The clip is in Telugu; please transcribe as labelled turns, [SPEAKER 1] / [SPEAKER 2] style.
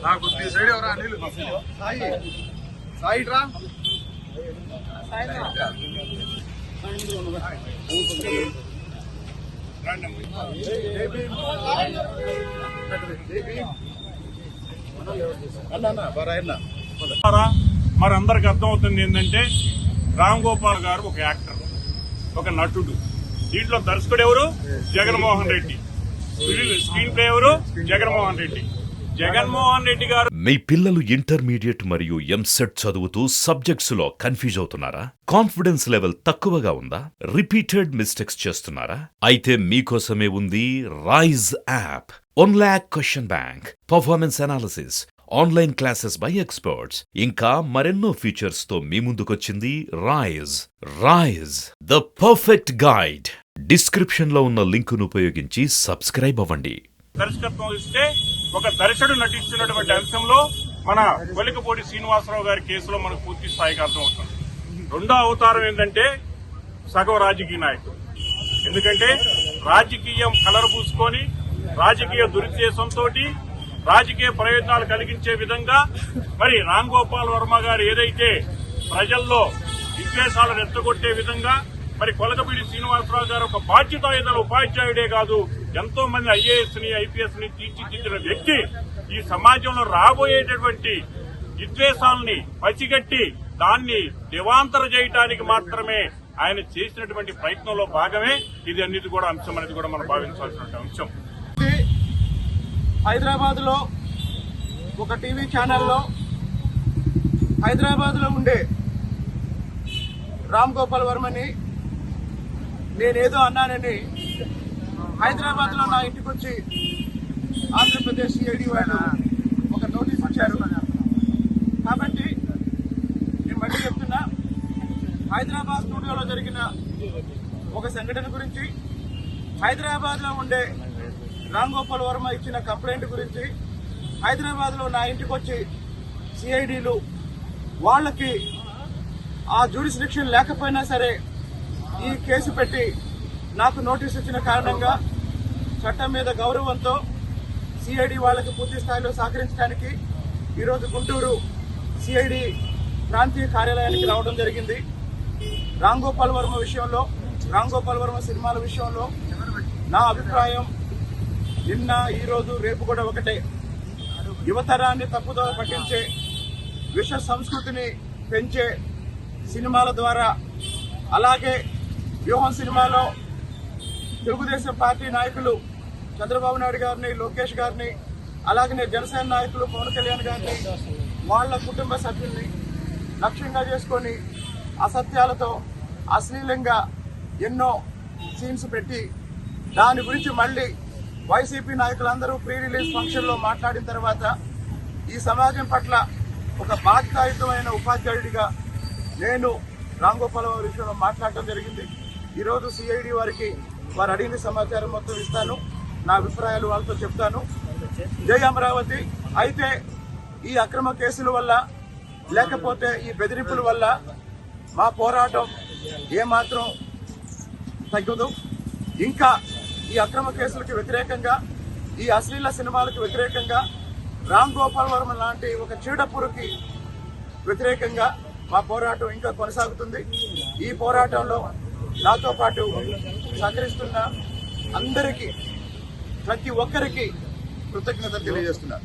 [SPEAKER 1] నాకు సైడ్ ఎవరా నీళ్ళు సాయి రా
[SPEAKER 2] మరి అందరికి అర్థమవుతుంది ఏంటంటే రామ్ గోపాల్ గారు ఒక యాక్టర్, ఒక నటుడు. దీంట్లో దర్శకుడు ఎవరు? జగన్మోహన్ రెడ్డి. స్క్రీన్ ప్లే ఎవరు? జగన్మోహన్ రెడ్డి. జగన్మోహన్ రెడ్డి గారు.
[SPEAKER 3] మీ పిల్లలు ఇంటర్మీడియట్ మరియు ఎంసెట్ చదువుతూ సబ్జెక్ట్స్ లో కన్ఫ్యూజ్ అవుతున్నారా? కాన్ఫిడెన్స్ లెవెల్ తక్కువగా ఉందా? రిపీటెడ్ మిస్టేక్స్ చేస్తున్నారా? అయితే మీకోసమే ఉంది Rise app. 1 lakh question bank, performance analysis, online classes by experts, ఇంకా మరెన్నో ఫీచర్స్ తో మీ ముందుకొచ్చింది Rise the perfect guide. Description లో ఉన్న లింకును ఉపయోగించి సబ్స్క్రైబ్ అవ్వండి.
[SPEAKER 2] దర్శకత్వం ఇస్తే ఒక దర్శకుడు నటిస్తున్నటువంటి అంశంలో మన కొలికపూడి శ్రీనివాసరావు గారి కేసులో మనకు పూర్తి స్థాయికి అర్థమవుతుంది. రెండో అవతారం ఏంటంటే సగం రాజకీయ నాయకుడు. ఎందుకంటే రాజకీయం కలర్ పూసుకొని రాజకీయ దురుద్దేశంతో రాజకీయ ప్రయోజనాలు కలిగించే విధంగా మరి రామ్ గోపాల్ వర్మ గారు ఏదైతే ప్రజల్లో విద్వేషాలను రెచ్చగొట్టే విధంగా మరి కొలకపూడి శ్రీనివాసరావు గారు ఒక బాధ్యతాయుత ఉపాధ్యాయుడే కాదు, ఎంతో మంది ఐఏఎస్ ని ఐపీఎస్ ని తీర్చిదిద్దిన వ్యక్తి. ఈ సమాజంలో రాబోయేటటువంటి విద్వేషాలని పసిగట్టి దాన్ని దివాంతర చేయడానికి మాత్రమే ఆయన చేసినటువంటి ప్రయత్నంలో భాగమే ఇది. అన్నిటి కూడా అంశం అనేది కూడా మనం భావించాల్సిన అంశం.
[SPEAKER 1] హైదరాబాద్ లో ఒక టీవీ ఛానల్లో హైదరాబాద్ లో ఉండే రామ్ గోపాల్ వర్మని నేనేదో అన్నానని హైదరాబాద్ లో నా ఇంటికి వచ్చి ఆంధ్రప్రదేశ్ సిఐడి వాళ్ళు ఒక నోటీస్ ఇచ్చారు. కాబట్టి నేను మళ్ళీ చెప్తున్నా, హైదరాబాద్ స్టూడియోలో జరిగిన ఒక సంఘటన గురించి, హైదరాబాద్ లో ఉండే రామ్ గోపాల్ వర్మ ఇచ్చిన కంప్లైంట్ గురించి, హైదరాబాద్ లో నా ఇంటికి వచ్చి సిఐడిలు వాళ్ళకి ఆ జ్యూరిస్డిక్షన్ లేకపోయినా సరే ఈ కేసు పెట్టి నాకు నోటీస్ ఇచ్చిన కారణంగా చట్టం మీద గౌరవంతో సిఐడి వాళ్ళకి పూర్తి స్థాయిలో సహకరించడానికి ఈరోజు గుంటూరు సిఐడి ప్రాంతీయ కార్యాలయానికి రావడం జరిగింది. రామ్ గోపాల్ వర్మ విషయంలో, రామ్ గోపాల్ వర్మ సినిమాల విషయంలో నా అభిప్రాయం నిన్న, ఈరోజు, రేపు కూడా ఒకటే. యువతరాన్ని తప్పుదోవ పట్టించే, విష సంస్కృతిని పెంచే సినిమాల ద్వారా, అలాగే వ్యూహం సినిమాలో తెలుగుదేశం పార్టీ నాయకులు చంద్రబాబు నాయుడు గారిని, లోకేష్ గారిని, అలాగే జనసేన నాయకులు పవన్ కళ్యాణ్ గారిని, వాళ్ల కుటుంబ సభ్యుల్ని లక్ష్యంగా చేసుకొని అసత్యాలతో అశ్లీలంగా ఎన్నో సీన్స్ పెట్టి దాని గురించి మళ్లీ వైసీపీ నాయకులందరూ ప్రీ రిలీజ్ ఫంక్షన్ లో మాట్లాడిన తర్వాత ఈ సమాజం పట్ల ఒక బాధ్యతాయుతమైన ఉపాధ్యాయుడిగా నేను రామ్ గోపాల్ వారి విషయంలో మాట్లాడటం జరిగింది. ఈరోజు సిఐడి వారికి వారు అడిగిన సమాచారం మొత్తం ఇస్తాను, నా అభిప్రాయాలు వాళ్ళతో చెప్తాను. జై అమరావతి. అయితే ఈ అక్రమ కేసుల వల్ల, లేకపోతే ఈ బెదిరింపుల వల్ల మా పోరాటం ఏమాత్రం తగ్గదు. ఇంకా ఈ అక్రమ కేసులకు వ్యతిరేకంగా, ఈ అశ్లీల సినిమాలకు వ్యతిరేకంగా, రామ్ గోపాల్ వర్మ లాంటి ఒక చీడపురుకి వ్యతిరేకంగా మా పోరాటం ఇంకా కొనసాగుతుంది. ఈ పోరాటంలో నాతో పాటు సహకరిస్తున్న అందరికీ, ప్రతి ఒక్కరికి కృతజ్ఞతలు తెలియజేస్తున్నాను.